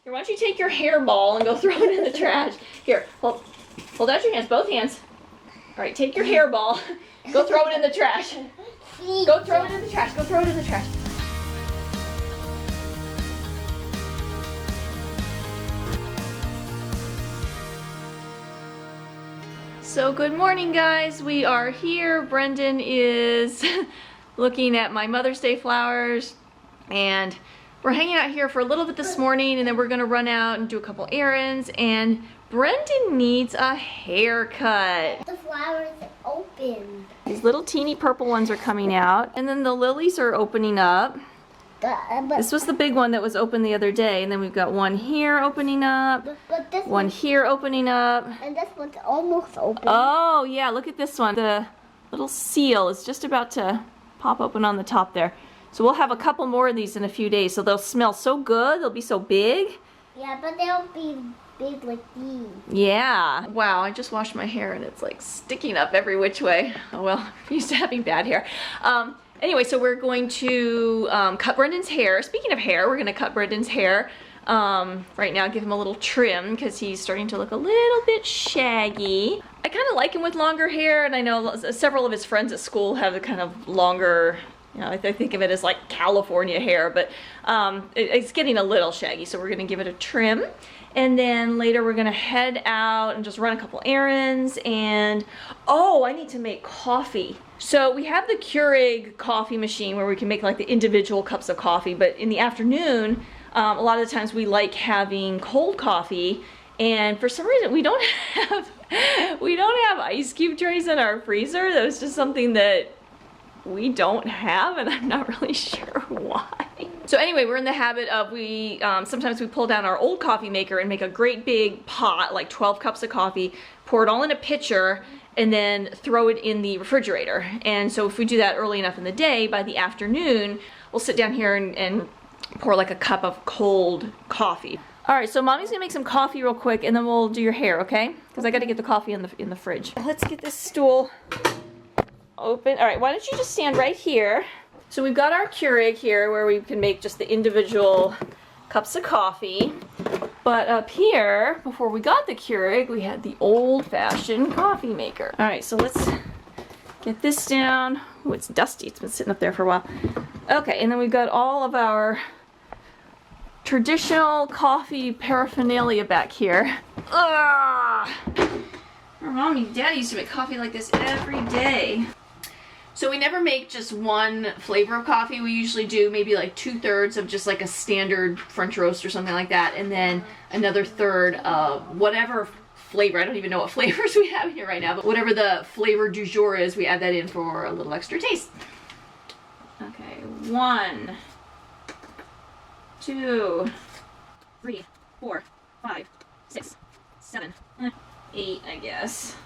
Here, why don't you take your hairball and go throw it in the trash. Here, hold out your hands, both hands. All right, take your hairball, go throw it in the trash. Go throw it in the trash, go throw it in the trash. So good morning, guys. We are here. Brendan is looking at my Mother's Day flowers, and we're hanging out here for a little bit this morning, and then we're gonna run out and do a couple errands, and Brendan needs a haircut. The flowers open. These little teeny purple ones are coming out, and then the lilies are opening up. This was the big one that was open the other day, and then we've got one here opening up, one here opening up. And this one's almost open. Oh yeah, look at this one. The little seal is just about to pop open on the top there. So we'll have a couple more of these in a few days, so they'll smell so good, they'll be so big. Yeah, but they'll be big like these. Yeah. Wow, I just washed my hair and it's like sticking up every which way. Oh well, I'm used to having bad hair. Anyway, so we're going to cut Brendan's hair. Speaking of hair, we're going to cut Brendan's hair right now, give him a little trim because he's starting to look a little bit shaggy. I kind of like him with longer hair, and I know several of his friends at school have the kind of longer, you know, I think of it as like California hair, but it's getting a little shaggy, so we're going to give it a trim. And then later we're gonna head out and just run a couple errands, and oh, I need to make coffee. So we have the Keurig coffee machine where we can make like the individual cups of coffee, but in the afternoon, a lot of the times we like having cold coffee, and for some reason we don't have ice cube trays in our freezer. That was just something that we don't have, and I'm not really sure why. So anyway, we're in the habit of sometimes we pull down our old coffee maker and make a great big pot, like 12 cups of coffee, pour it all in a pitcher, and then throw it in the refrigerator. And so if we do that early enough in the day, by the afternoon, we'll sit down here and pour like a cup of cold coffee. All right, so mommy's gonna make some coffee real quick, and then we'll do your hair, okay? Because I gotta get the coffee in the fridge. Let's get this stool open. All right, why don't you just stand right here? So we've got our Keurig here where we can make just the individual cups of coffee. But up here, before we got the Keurig, we had the old-fashioned coffee maker. All right, so let's get this down. Oh, it's dusty. It's been sitting up there for a while. Okay, and then we've got all of our traditional coffee paraphernalia back here. Ugh! Our mommy and daddy used to make coffee like this every day. So we never make just one flavor of coffee. We usually do maybe like 2/3 of just like a standard French roast or something like that, and then another third of whatever flavor. I don't even know what flavors we have here right now, but whatever the flavor du jour is, we add that in for a little extra taste. Okay, 1, 2, 3, 4, 5, 6, 7, 8, I guess.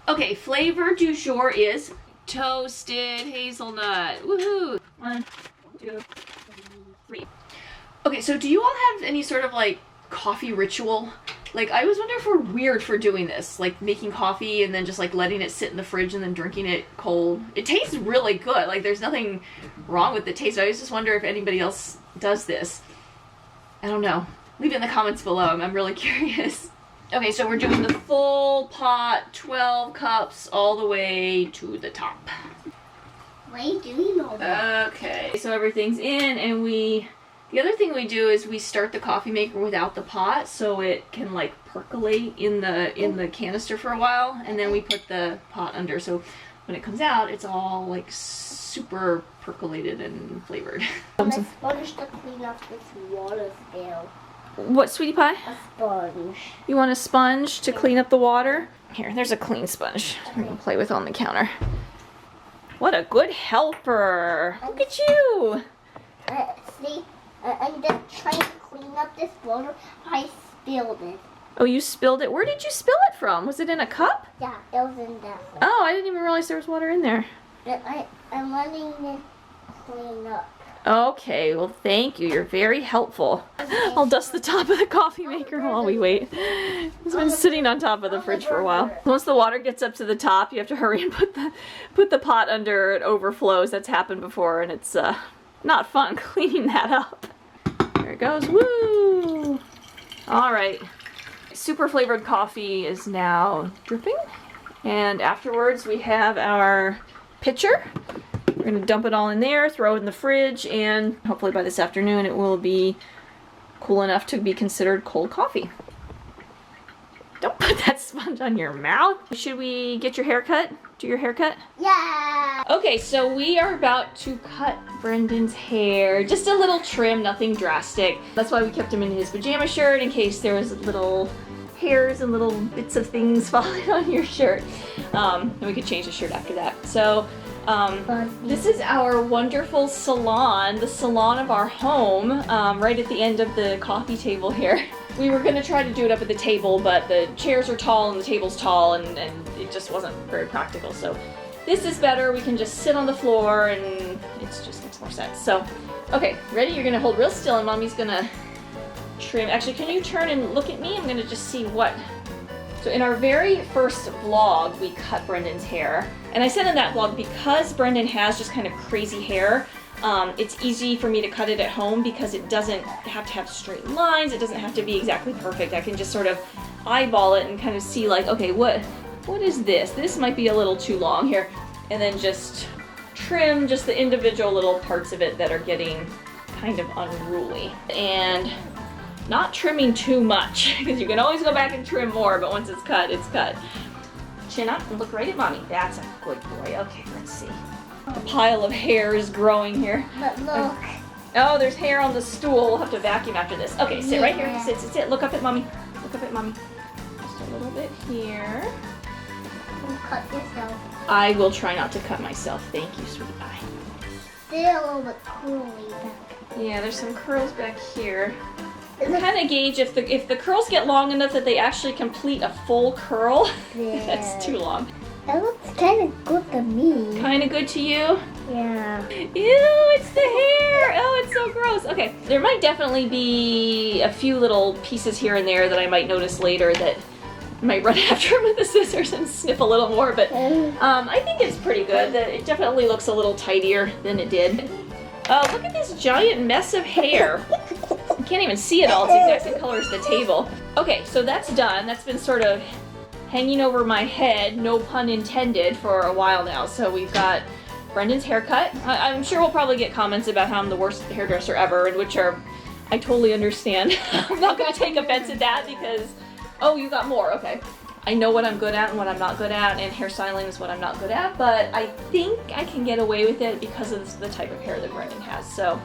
Okay, flavor du jour is toasted hazelnut. Woohoo! 1, 2, 3. Okay, so do you all have any sort of like coffee ritual? Like, I always wonder if we're weird for doing this, like making coffee and then just like letting it sit in the fridge and then drinking it cold. It tastes really good. Like, there's nothing wrong with the taste. I always just wonder if anybody else does this. I don't know. Leave it in the comments below. I'm really curious. Okay, so we're doing the full pot, 12 cups, all the way to the top. Why are you doing all that? Okay, so everything's in, and the other thing we do is we start the coffee maker without the pot, so it can like percolate in the canister for a while, and then we put the pot under, so when it comes out, it's all like super percolated and flavored. A sponge to clean up this water spill. What, sweetie pie? A sponge. You want a sponge to clean up the water? Here, there's a clean sponge I'm gonna play with on the counter. What a good helper. Look at you. See, I'm just trying to clean up this water. I spilled it. Oh, you spilled it? Where did you spill it from? Was it in a cup? Yeah, it was in that one. Oh, I didn't even realize there was water in there. I'm letting it clean up. Okay, well thank you. You're very helpful. I'll dust the top of the coffee maker while we wait. It's been sitting on top of the fridge for a while. Once the water gets up to the top, you have to hurry and put the pot under. It overflows. That's happened before, and it's not fun cleaning that up. There it goes. Woo! All right. Super flavored coffee is now dripping. And afterwards we have our pitcher. We're gonna dump it all in there, throw it in the fridge, and hopefully by this afternoon it will be cool enough to be considered cold coffee. Don't put that sponge on your mouth. Should we get your hair cut? Do your haircut? Yeah. Okay, so we are about to cut Brendan's hair. Just a little trim, nothing drastic. That's why we kept him in his pajama shirt in case there was little hairs and little bits of things falling on your shirt. And we could change the shirt after that. So this is our wonderful salon, the salon of our home, right at the end of the coffee table here. We were gonna try to do it up at the table, but the chairs are tall and the table's tall, and it just wasn't very practical. So this is better. We can just sit on the floor and it just makes more sense. So, okay, ready? You're gonna hold real still and Mommy's gonna trim. Actually, can you turn and look at me? I'm gonna just see what. So in our very first vlog, we cut Brendan's hair. And I said in that vlog, because Brendan has just kind of crazy hair, it's easy for me to cut it at home because it doesn't have to have straight lines. It doesn't have to be exactly perfect. I can just sort of eyeball it and kind of see like, okay, what is this? This might be a little too long here. And then just trim just the individual little parts of it that are getting kind of unruly. And not trimming too much, because you can always go back and trim more, but once it's cut, it's cut. Chin up and look right at Mommy. That's a good boy. Okay, let's see. A pile of hair is growing here. But look. Oh, there's hair on the stool. We'll have to vacuum after this. Okay, sit right here. Sit. Look up at Mommy. Look up at Mommy. Just a little bit here. Don't cut yourself. I will try not to cut myself. Thank you, sweetie pie. Still a little bit curly back. Yeah, there's some curls back here. Kind of gauge if the curls get long enough that they actually complete a full curl. Yeah. That's too long. That looks kind of good to me. Kind of good to you? Yeah. Ew, it's the hair! Oh, it's so gross. Okay, there might definitely be a few little pieces here and there that I might notice later that I might run after him with the scissors and snip a little more, but I think it's pretty good. It definitely looks a little tidier than it did. Oh, look at this giant mess of hair. You can't even see it all. It's the exact same color as the table. Okay, so that's done. That's been sort of hanging over my head, no pun intended, for a while now. So we've got Brendan's haircut. I'm sure we'll probably get comments about how I'm the worst hairdresser ever, and which are, I totally understand. I'm not going to take offense at that because, oh, you got more, okay. I know what I'm good at and what I'm not good at, and hairstyling is what I'm not good at, but I think I can get away with it because of the type of hair that Brendan has, so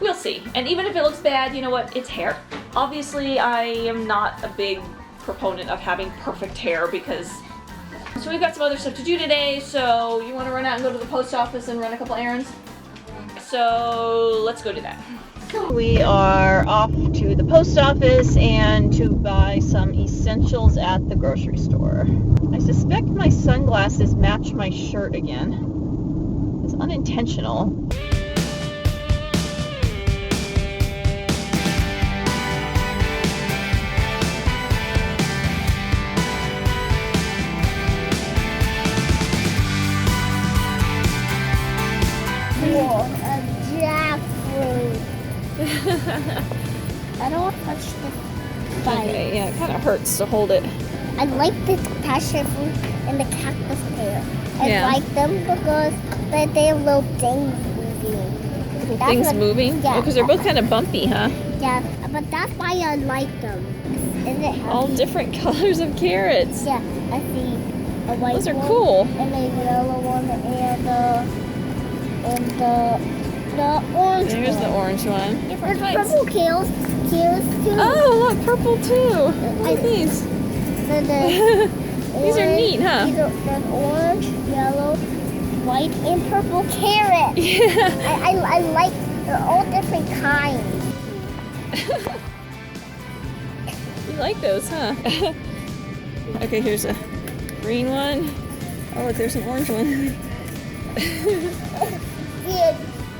we'll see. And even if it looks bad, you know what, it's hair. Obviously, I am not a big proponent of having perfect hair because, so we've got some other stuff to do today, so you want to run out and go to the post office and run a couple errands? So let's go do that. We are off to the post office and to buy some essentials at the grocery store. I suspect my sunglasses match my shirt again. It's unintentional. A jackfruit. I don't want to touch the bite. Okay, yeah, it kind of hurts to hold it. I like the passion fruit and the cactus pear. I like them because they have little things moving. Things moving? Yeah. Oh, because they're both kind of bumpy, huh? Yeah, but that's why I like them. Is it healthy? All different colors of carrots. Yeah, I see a white Those are one, cool. and a yellow one, and the orange There's one. the orange one. There's purple kales too. Oh, look, purple too. Look at these. These are neat, huh? There's orange, yellow, white, and purple carrot. Yeah. I like, they're all different kinds. You like those, huh? Okay, here's a green one. Oh, look, there's an orange one. Big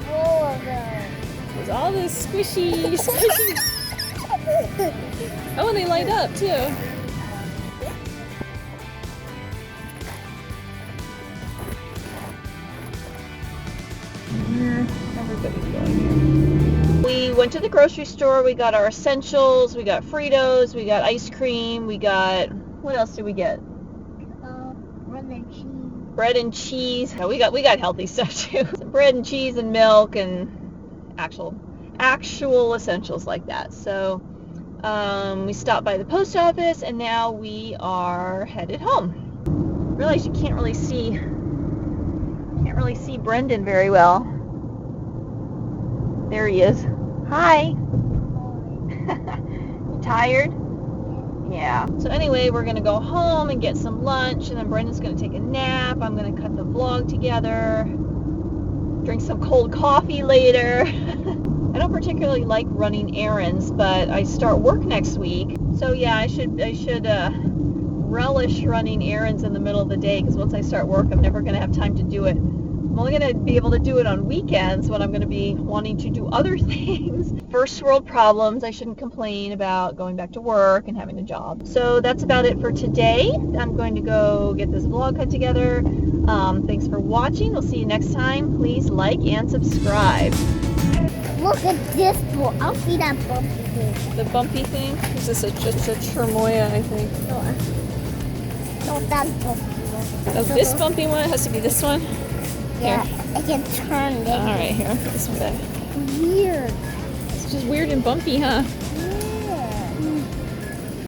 full of them. There's all this squishy. Oh, and they light up too. Everybody's going here. We went to the grocery store. We got our essentials. We got Fritos. We got ice cream. We got, what else did we get? Bread and cheese. Bread and cheese. No, we got healthy stuff too. Some bread and cheese and milk and actual essentials like that. So we stopped by the post office and now we are headed home. Realize you can't really see Brendan very well. There he is. Hi. You tired? Yeah. So anyway, we're going to go home and get some lunch, and then Brendan's going to take a nap. I'm going to cut the vlog together, drink some cold coffee later. I don't particularly like running errands, but I start work next week. So yeah, I should relish running errands in the middle of the day, because once I start work, I'm never going to have time to do it. I'm only going to be able to do it on weekends when I'm going to be wanting to do other things. First world problems. I shouldn't complain about going back to work and having a job. So that's about it for today. I'm going to go get this vlog cut together. Thanks for watching. We'll see you next time. Please like and subscribe. Look at this book. I'll see that bumpy thing. The bumpy thing? Is this a Chermoya, I think? No, that's bumpy. Oh, this bumpy one? It has to be this one? Yeah, I can turn it. Alright, here, I'll put this one back. Weird. It's just weird and bumpy, huh?